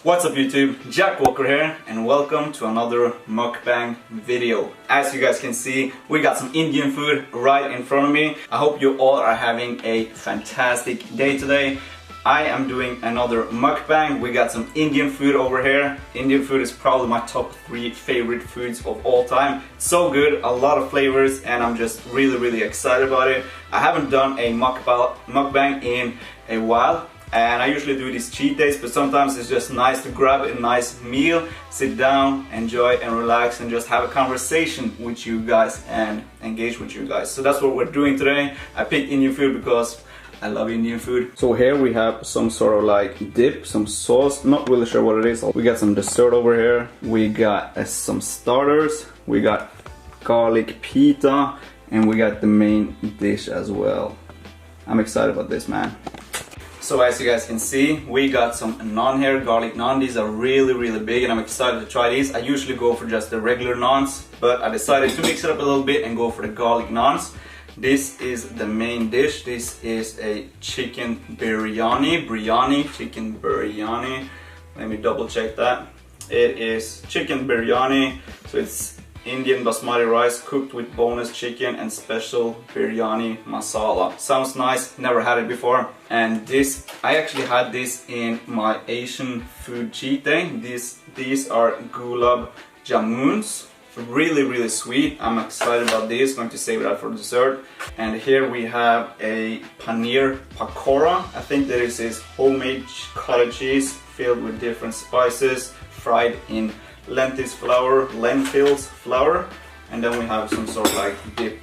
What's up YouTube, Jack Walker here and welcome to another mukbang video. As you guys can see, we got some Indian food right in front of me. I hope you all are having a fantastic day today. I am doing another mukbang. We got some Indian food over here. Indian food is probably my top 3 favorite foods of all time. It's so good, a lot of flavors, and I'm just really excited about it. I haven't done a mukbang in a while. And I usually do these cheat days, but sometimes it's just nice to grab a nice meal, sit down, enjoy and relax and just have a conversation with you guys and engage with you guys. So that's what we're doing today. I picked Indian food because I love Indian food. So here we have some sort of like dip, some sauce, not really sure what it is. We got some dessert over here. We got some starters. We got garlic pita and we got the main dish as well. I'm excited about this, man. So as you guys can see, we got some naan here, garlic naan. These are really big and I'm excited to try these. I usually go for just the regular naans, but I decided to mix it up a little bit and go for the garlic naans. This is the main dish. This is a chicken biryani, chicken biryani. Let me double check that. It is chicken biryani, so it's Indian basmati rice cooked with boneless chicken and special biryani masala. Sounds nice, never had it before. And this, I actually had this in my Asian food cheat day. These are Gulab Jamuns. Really sweet. I'm excited about this, going to save it out for dessert. And here we have a Paneer Pakora. I think that this is homemade cottage cheese filled with different spices, fried in lentils flour, and then we have some sort of like dip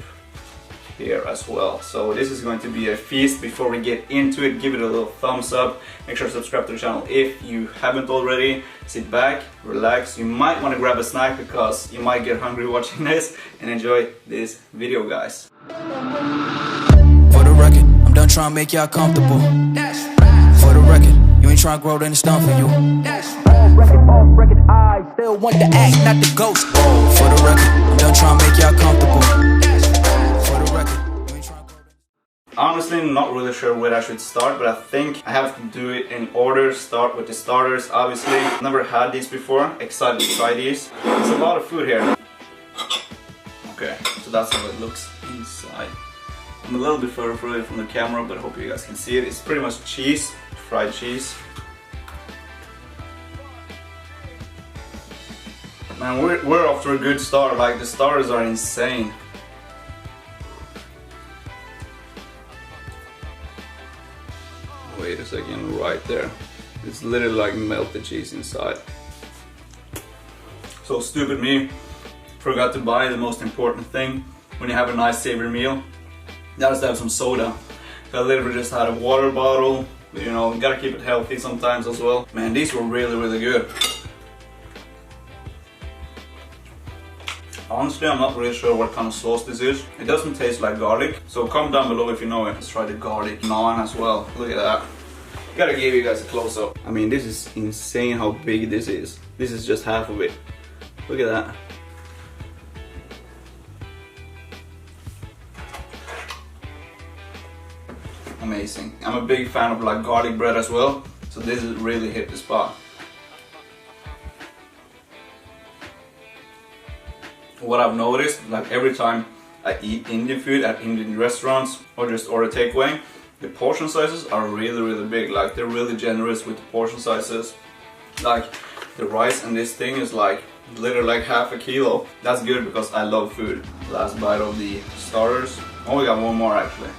here as well. So this is going to be a feast. Before we get into it, give it a little thumbs up, make sure to subscribe to the channel if you haven't already. Sit back, relax, you might want to grab a snack because you might get hungry watching this, and enjoy this video, guys. For the record, I'm done trying to make y'all comfortable. That's right. For the record, you ain't trying to grow, then it's done for you. That's right. Off record, I still want the act, not the ghost. For the record, I'm done trying to make y'all comfortable. For the record, you ain't trying to grow. Honestly, I'm not really sure where I should start, but I think I have to do it in order. Start with the starters, obviously. Never had these before, excited to try these. There's a lot of food here. Okay, so that's how it looks inside. I'm a little bit further away from the camera, but I hope you guys can see it. It's pretty much cheese, fried cheese. Man, we're off to a good start. Like, the starters are insane. Wait a second, right there. It's literally like melted cheese inside. So stupid me. Forgot to buy the most important thing when you have a nice savory meal. That is to have some soda. So I literally just had a water bottle. You know, gotta keep it healthy sometimes as well. Man, these were really good. Honestly, I'm not really sure what kind of sauce this is. It doesn't taste like garlic, so comment down below if you know it. Let's try the garlic naan as well. Look at that. Gotta give you guys a close-up. I mean, this is insane how big this is. This is just half of it. Look at that. Amazing. I'm a big fan of like garlic bread as well, so this has really hit the spot. What I've noticed, like every time I eat Indian food at Indian restaurants or just order takeaway, the portion sizes are really big. Like, they're really generous with the portion sizes. Like, the rice in this thing is like literally like half a kilo. That's good because I love food. Last bite of the starters. Oh, we got one more actually.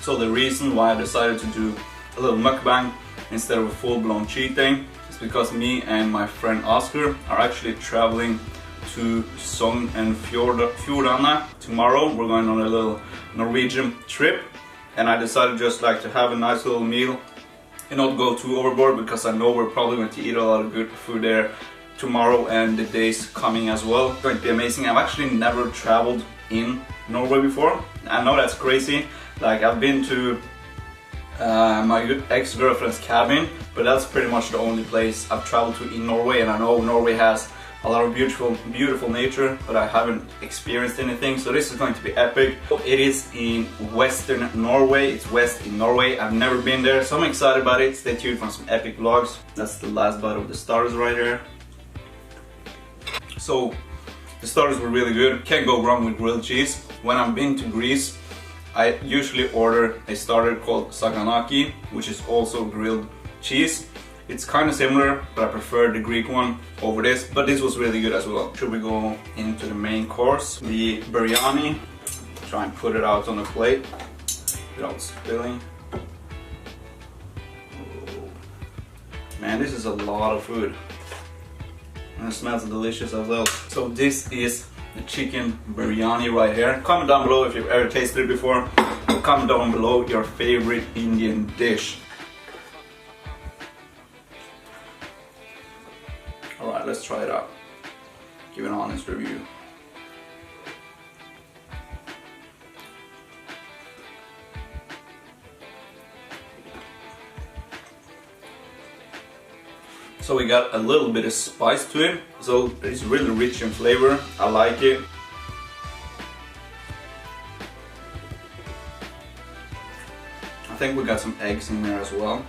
So the reason why I decided to do a little mukbang instead of a full-blown cheat day is because me and my friend Oscar are actually traveling to Sogn and Fjordane tomorrow. We're going on a little Norwegian trip, and I decided just like to have a nice little meal and not go too overboard, because I know we're probably going to eat a lot of good food there tomorrow and the days coming as well. It's going to be amazing. I've actually never traveled in Norway before. I know that's crazy. Like, I've been to my ex-girlfriend's cabin, but that's pretty much the only place I've traveled to in Norway, and I know Norway has a lot of beautiful nature, but I haven't experienced anything, so this is going to be epic. It is in western Norway, it's west in Norway. I've never been there, so I'm excited about it. Stay tuned for some epic vlogs. That's the last bite of the starters right here. So the starters were really good. Can't go wrong with grilled cheese. When I've been to Greece, I usually order a starter called saganaki, which is also grilled cheese. It's kind of similar, but I prefer the Greek one over this, but this was really good as well. Should we go into the main course? The biryani. Try and put it out on the plate without spilling. Oh. Man, this is a lot of food. And it smells delicious as well. So this is the chicken biryani right here. Comment down below if you've ever tasted it before. Or comment down below your favorite Indian dish. Alright, let's try it out. Give an honest review. So we got a little bit of spice to it, so it's really rich in flavor. I like it. I think we got some eggs in there as well.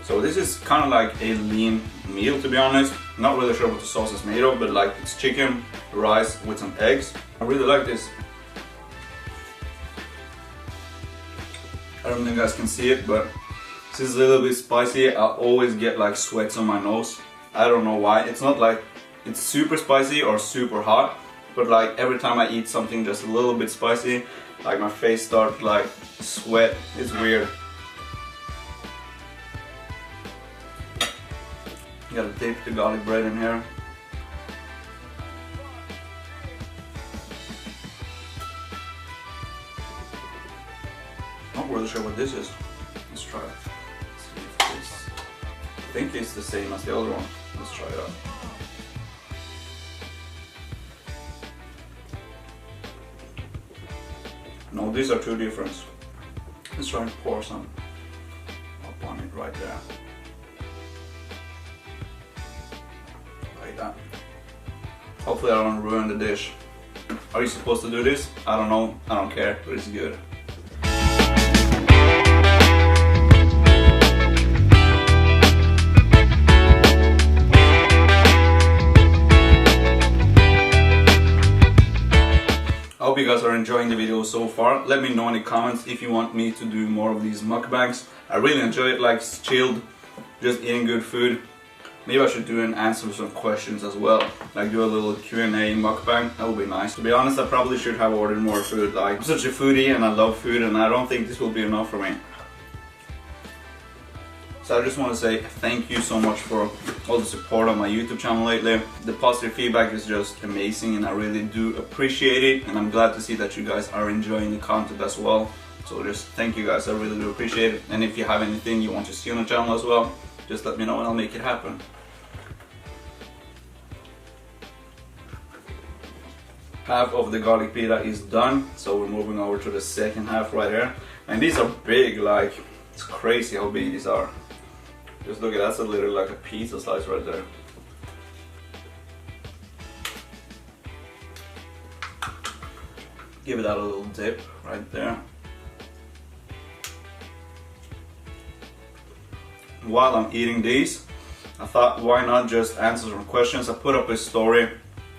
So this is kind of like a lean meal, to be honest. Not really sure what the sauce is made of, but like it's chicken, rice with some eggs. I really like this. I don't think you guys can see it, but this is a little bit spicy. I always get like sweats on my nose. I don't know why. It's not like it's super spicy or super hot, but like every time I eat something just a little bit spicy, like my face starts like sweat. It's weird. You gotta dip the garlic bread in here. Not really sure what this is. Let's try it. Let's see if this. I think it's the same as the other one. Let's try it out. No, these are two different. Let's try and pour some up on it right there. That. Hopefully I don't ruin the dish. Are you supposed to do this? I don't know. I don't care, but it's good. I hope you guys are enjoying the video so far. Let me know in the comments if you want me to do more of these mukbangs. I really enjoy it, like it's chilled, just eating good food. Maybe I should do and answer some questions as well. Like do a little Q&A mukbang. That would be nice. To be honest, I probably should have ordered more food. Like I'm such a foodie and I love food, and I don't think this will be enough for me. So I just want to say thank you so much for all the support on my YouTube channel lately. The positive feedback is just amazing and I really do appreciate it, and I'm glad to see that you guys are enjoying the content as well. So just thank you guys, I really do appreciate it. And if you have anything you want to see on the channel as well, just let me know and I'll make it happen. Half of the garlic pita is done, so we're moving over to the second half right here. And these are big, like it's crazy how big these are. Just look at that, that's literally like a pizza slice right there. Give it that a little dip right there. While I'm eating these, I thought why not just answer some questions. I put up a story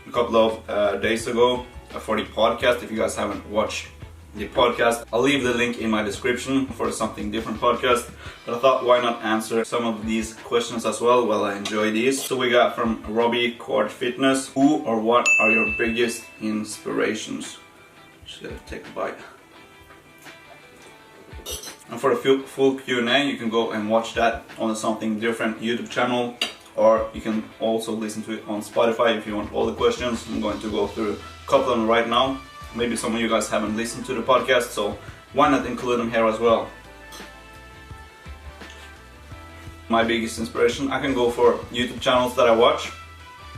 a couple of days ago for the podcast. If you guys haven't watched the podcast, I'll leave the link in my description for Something Different podcast. But I thought why not answer some of these questions as well while I enjoy these. So we got from Robbie Quad Fitness. Who or what are your biggest inspirations? Just gotta take a bite. And for the full Q&A, you can go and watch that on the Something Different YouTube channel, or you can also listen to it on Spotify if you want all the questions. I'm going to go through a couple of them right now. Maybe some of you guys haven't listened to the podcast, so why not include them here as well? My biggest inspiration, I can go for YouTube channels that I watch.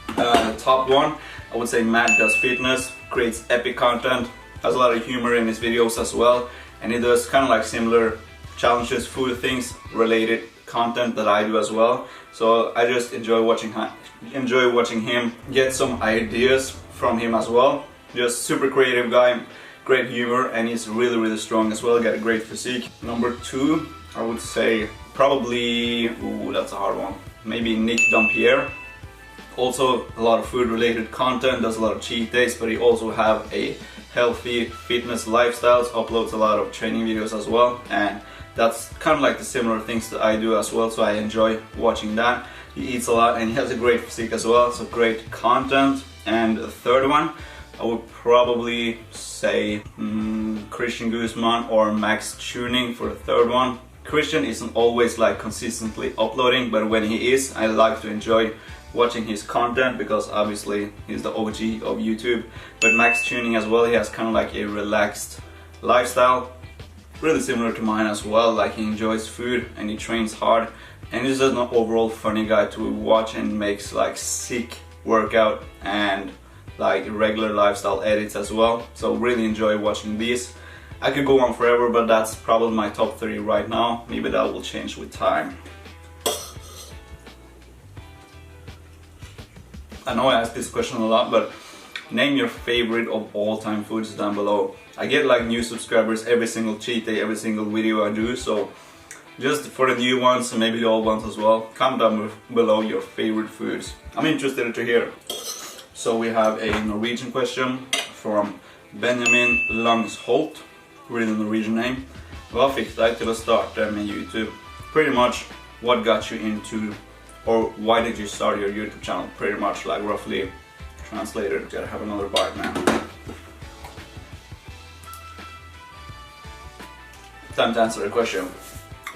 The top one, I would say Matt Does Fitness, creates epic content, has a lot of humor in his videos as well, and he does kind of like similar challenges, food things related content that I do as well. So I just enjoy watching him, get some ideas from him as well. Just super creative guy, great humor, and he's really strong as well, got a great physique. Number 2, I would say probably, ooh, that's a hard one, maybe Nick Dampierre. Also a lot of food related content, does a lot of cheat days, but he also have a healthy fitness lifestyles, uploads a lot of training videos as well, and that's kind of like the similar things that I do as well, so I enjoy watching that. He eats a lot and he has a great physique as well, so great content. And the third one, I would probably say Christian Guzman or Max Tuning for the third one. Christian isn't always like consistently uploading, but when he is, I like to enjoy watching his content because obviously he's the OG of YouTube. But Max Tuning as well, he has kind of like a relaxed lifestyle, really similar to mine as well. Like he enjoys food and he trains hard, and he's just an overall funny guy to watch and makes like sick workout and like regular lifestyle edits as well. So really enjoy watching these. I could go on forever, but that's probably my top 3 right now. Maybe that will change with time. I know I ask this question a lot, but name your favorite of all time foods down below. I get like new subscribers every single cheat day, every single video I do, so just for the new ones and maybe the old ones as well, comment down below your favorite foods. I'm interested to hear. So we have a Norwegian question from Benjamin Langsholt, really Norwegian name. Hva fikk deg til å starte med YouTube? Pretty much what got you into, or why did you start your YouTube channel? Pretty much like roughly translated. Gotta have another bite, man. Time to answer the question.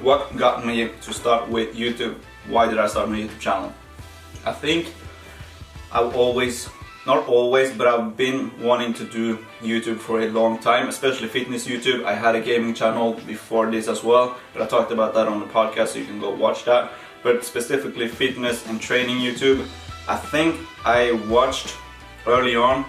What got me to start with YouTube? Why did I start my YouTube channel? I think I've always, not always, but I've been wanting to do YouTube for a long time, especially fitness YouTube. I had a gaming channel before this as well, but I talked about that on the podcast, so you can go watch that. But specifically fitness and training YouTube, I think I watched early on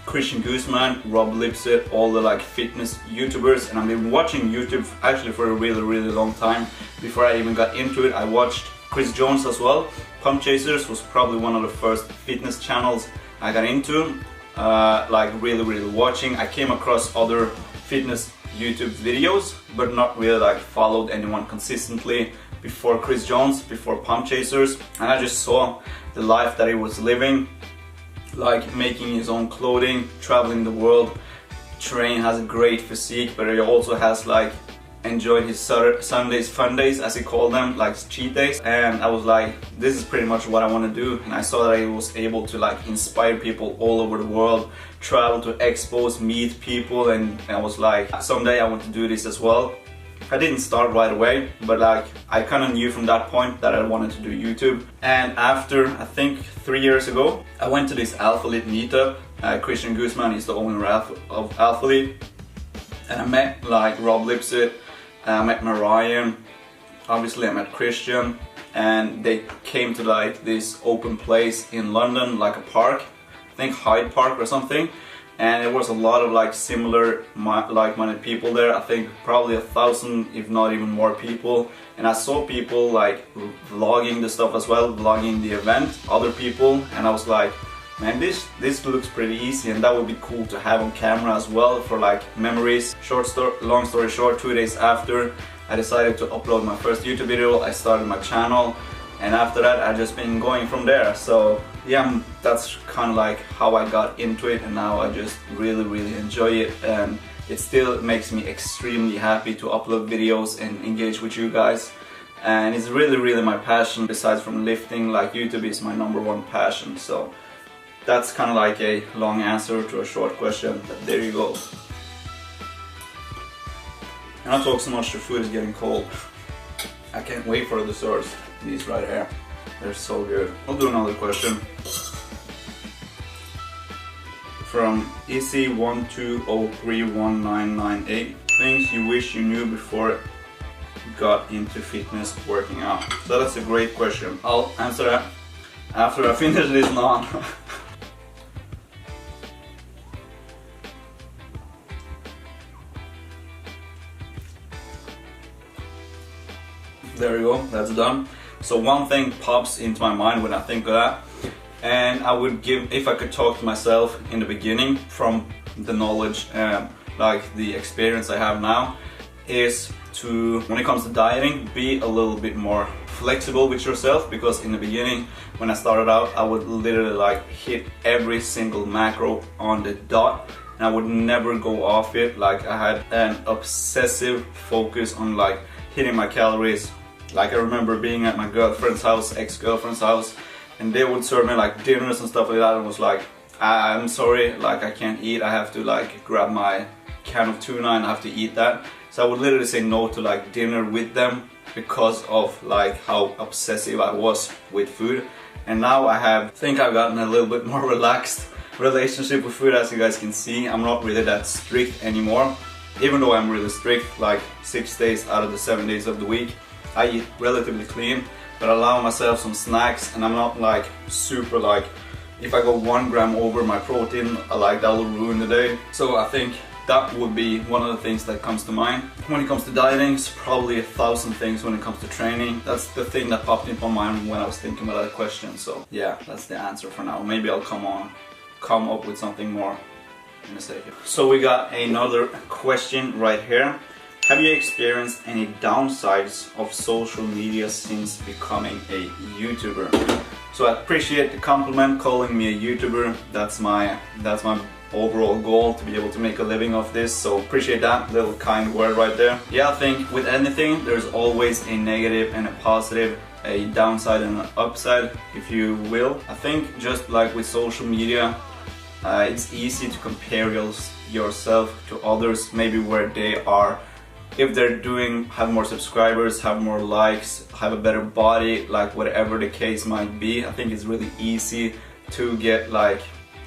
Christian Guzman, Rob Lipset, all the like fitness YouTubers, and I've been watching YouTube actually for a really long time. Before I even got into it, I watched Chris Jones as well. Pump Chasers was probably one of the first fitness channels I got into, like really watching. I came across other fitness YouTube videos, but not really like followed anyone consistently before Chris Jones, before Pump Chasers, and I just saw the life that he was living, like making his own clothing, traveling the world, has a great physique, but he also has like enjoyed his Sundays, fun days as he called them, like cheat days. And I was like, this is pretty much what I want to do. And I saw that I was able to like inspire people all over the world, travel to expos, meet people, and I was like, someday I want to do this as well. I didn't start right away, but like I kind of knew from that point that I wanted to do YouTube. And after, I think 3 years ago, I went to this Alphalete meetup. Christian Guzman is the owner of Alphalete, and I met like Rob Lipset, I met Mariah, obviously I met Christian, and they came to like this open place in London, like a park, I think Hyde Park or something. And there was a lot of like similar like-minded people there. I think probably 1,000, if not even more people. And I saw people like vlogging the stuff as well, vlogging the event, other people, and I was like, man, this looks pretty easy, and that would be cool to have on camera as well for like memories. Long story short, 2 days after I decided to upload my first YouTube video, I started my channel, and after that I've just been going from there. So yeah, that's kind of like how I got into it, and now I just really enjoy it, and it still makes me extremely happy to upload videos and engage with you guys. And it's really my passion. Besides from lifting, like YouTube is my #1 passion. So that's kind of like a long answer to a short question, but there you go. And I talk so much, the food is getting cold. I can't wait for the desserts. These right here, they're so good. I'll do another question from EC12031998. Things you wish you knew before you got into fitness working out. So that's a great question. I'll answer that after I finish this naan. there you go, that's done. So one thing pops into my mind when I think of that, and I would give, if I could talk to myself in the beginning from the knowledge and like the experience I have now, is to, when it comes to dieting, be a little bit more flexible with yourself, because in the beginning when I started out, I would literally like hit every single macro on the dot and I would never go off it. Like I had an obsessive focus on like hitting my calories. Like I remember being at my girlfriend's house, ex-girlfriend's house, and they would serve me like dinners and stuff like that, and was like, I'm sorry, like I can't eat, I have to like grab my can of tuna and I have to eat that. So I would literally say no to like dinner with them because of like how obsessive I was with food. And now I think I've gotten a little bit more relaxed relationship with food. As you guys can see, I'm not really that strict anymore, even though I'm really strict like 6 days out of the 7 days of the week. I eat relatively clean, but I allow myself some snacks, and I'm not like super like, if I go 1 gram over my protein, like that will ruin the day. So I think that would be one of the things that comes to mind. When it comes to dieting, it's probably 1,000 things when it comes to training. That's the thing that popped into my mind when I was thinking about that question. So yeah, that's the answer for now. Maybe I'll come up with something more in a second. So we got another question right here. Have you experienced any downsides of social media since becoming a YouTuber? So I appreciate the compliment, calling me a YouTuber. That's my overall goal, to be able to make a living off this. So appreciate that little kind word right there. Yeah, I think with anything, there's always a negative and a positive, a downside and an upside, if you will. I think just like with social media, it's easy to compare yourself to others, maybe where they are. If they're have more subscribers, have more likes, have a better body, like whatever the case might be, I think it's really easy to get like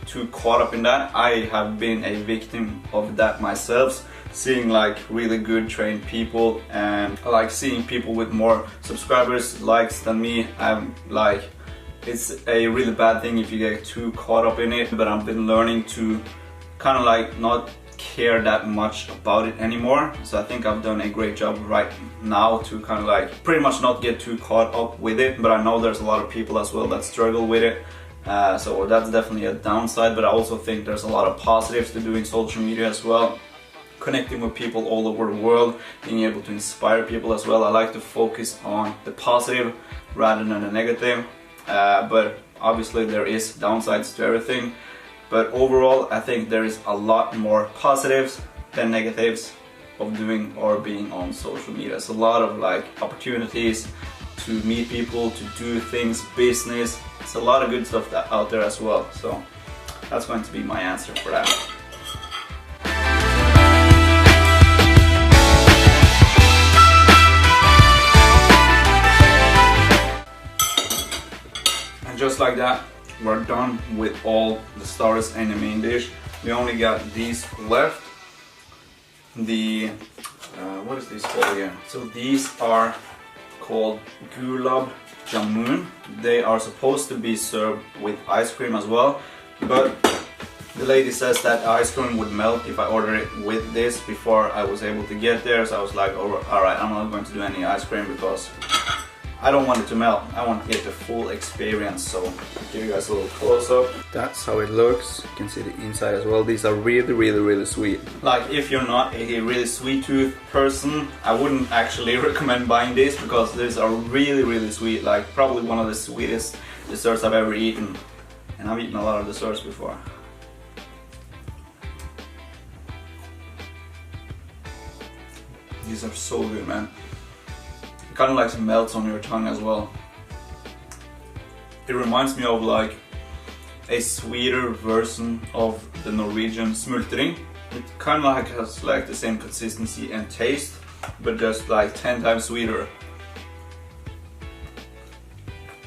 too caught up in that. I have been a victim of that myself, seeing like really good trained people and like seeing people with more subscribers, likes than me. I'm like, it's a really bad thing if you get too caught up in it, but I've been learning to kind of like not care that much about it anymore. So I think I've done a great job right now to kind of like pretty much not get too caught up with it, but I know there's a lot of people as well that struggle with it. So that's definitely a downside, but I also think there's a lot of positives to doing social media as well. Connecting with people all over the world, being able to inspire people as well. I like to focus on the positive rather than the negative, but obviously there is downsides to everything. But overall, I think there is a lot more positives than negatives of doing or being on social media. It's a lot of like opportunities to meet people, to do things, business. It's a lot of good stuff out there as well. So that's going to be my answer for that. And just like that, we're done with all the stars and the main dish. We only got these left. The what is this called again? So these are called Gulab Jamun. They are supposed to be served with ice cream as well, but the lady says that ice cream would melt if I order it with this before I was able to get there. So I was like, alright, I'm not going to do any ice cream because I don't want it to melt. I want to get the full experience. So I'll give you guys a little close up. That's how it looks. You can see the inside as well. These are really sweet. Like if you're not a really sweet tooth person, I wouldn't actually recommend buying these because these are really sweet. Like probably one of the sweetest desserts I've ever eaten. And I've eaten a lot of desserts before. These are so good, man. Kind of like melts on your tongue as well. It reminds me of like a sweeter version of the Norwegian smultring. It kind of like has like the same consistency and taste, but just like 10 times sweeter.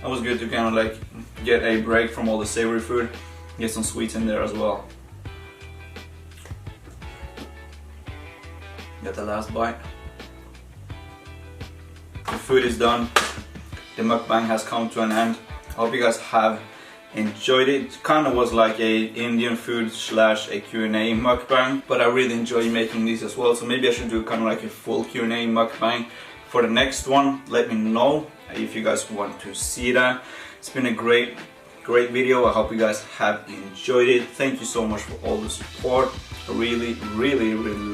That was good to kind of like get a break from all the savory food, get some sweets in there as well. Get the last bite. The food is done. The mukbang has come to an end. I hope you guys have enjoyed it. It kind of was like a Indian food slash a Q&A mukbang, but I really enjoy making these as well. So maybe I should do kind of like a full Q&A mukbang for the next one. Let me know if you guys want to see that. It's been a great video. I hope you guys have enjoyed it. Thank you so much for all the support. I really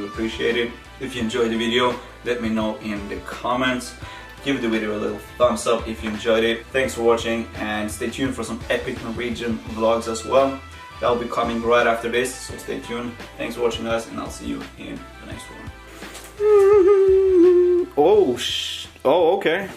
appreciate it. If you enjoyed the video, let me know in the comments. Give the video a little thumbs up if you enjoyed it. Thanks for watching, and stay tuned for some epic Norwegian vlogs as well. That'll be coming right after this, so stay tuned. Thanks for watching, guys, and I'll see you in the next one. Oh, okay.